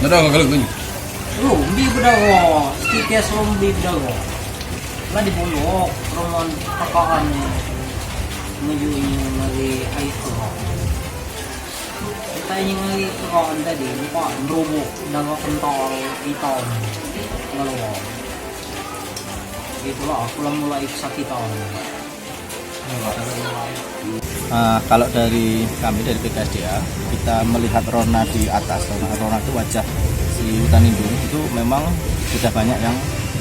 Nada kalau gini. Rumbi bedago, tiket rumbi bedago. Lah di bulog, romon pakaan menuju dari itu. Kita ini ngali pakaan tadi, lupa robo dago kental itu. Ngalaw. Itulah pulang mulai kesakitan. Kalau dari kami dari PKSDA kita melihat rona di atas, rona itu wajah si hutan lindung itu memang sudah banyak yang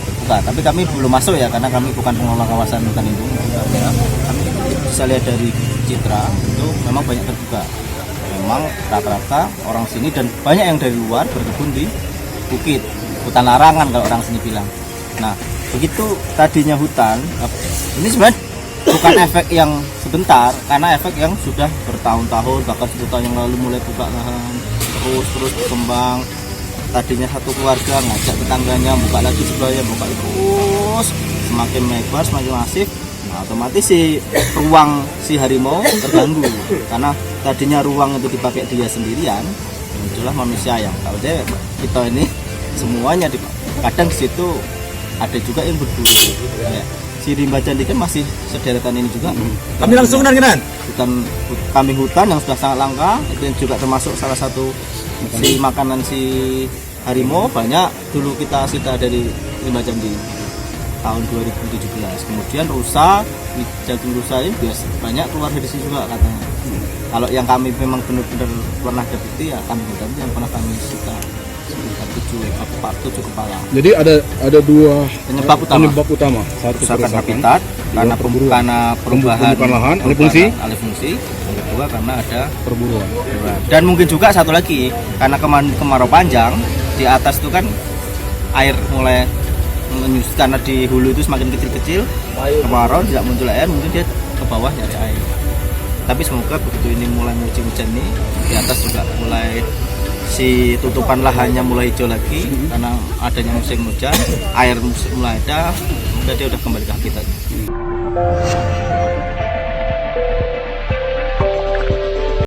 terbuka. Tapi kami belum masuk ya karena kami bukan pengelola kawasan hutan lindung. Ya, kami bisa lihat dari citra itu memang banyak terbuka. Memang rata-rata orang sini dan banyak yang dari luar berkebun di bukit, hutan larangan kalau orang sini bilang. Nah begitu tadinya hutan, ini sebenarnya bukan efek yang sebentar, karena efek yang sudah bertahun-tahun, bahkan 10 tahun yang lalu mulai buka lahan, terus berkembang. Tadinya satu keluarga ngajak tetangganya, buka lagi sebelahnya, buka terus, semakin lebar, semakin masif. Nah, otomatis ruang si harimau terganggu, karena tadinya ruang itu dipakai dia sendirian, muncullah manusia yang tahu deh kita ini semuanya kadang di situ ada juga yang berburu. Ya. Si rimba candi kan masih sederetan ini juga. Kami langsung kan? Kambing hutan yang sudah sangat langka, itu juga termasuk salah satu si makanan si harimau. Banyak dulu kita sita dari rimba candi tahun 2017. Kemudian rusa, jagung rusa ini banyak keluar dari sini juga katanya. Kalau yang kami memang benar-benar pernah dapeti ya kambing hutan yang pernah kami sita. 7 kepala. Jadi ada dua penyebab utama. Satu kerusakan habitat karena perubahan lahan, alih fungsi. Yang kedua karena ada Perburuan. Dan mungkin juga satu lagi karena kemarau panjang di atas itu kan air mulai menyusut, karena di hulu itu semakin kecil-kecil, kemarau tidak muncul air, mungkin dia ke bawah nyari air. Tapi semoga begitu ini mulai musim hujan nih, di atas juga mulai si tutupan lahannya mulai hijau lagi karena adanya musim hujan, air mulai ada, dia udah kembali ke habitatnya.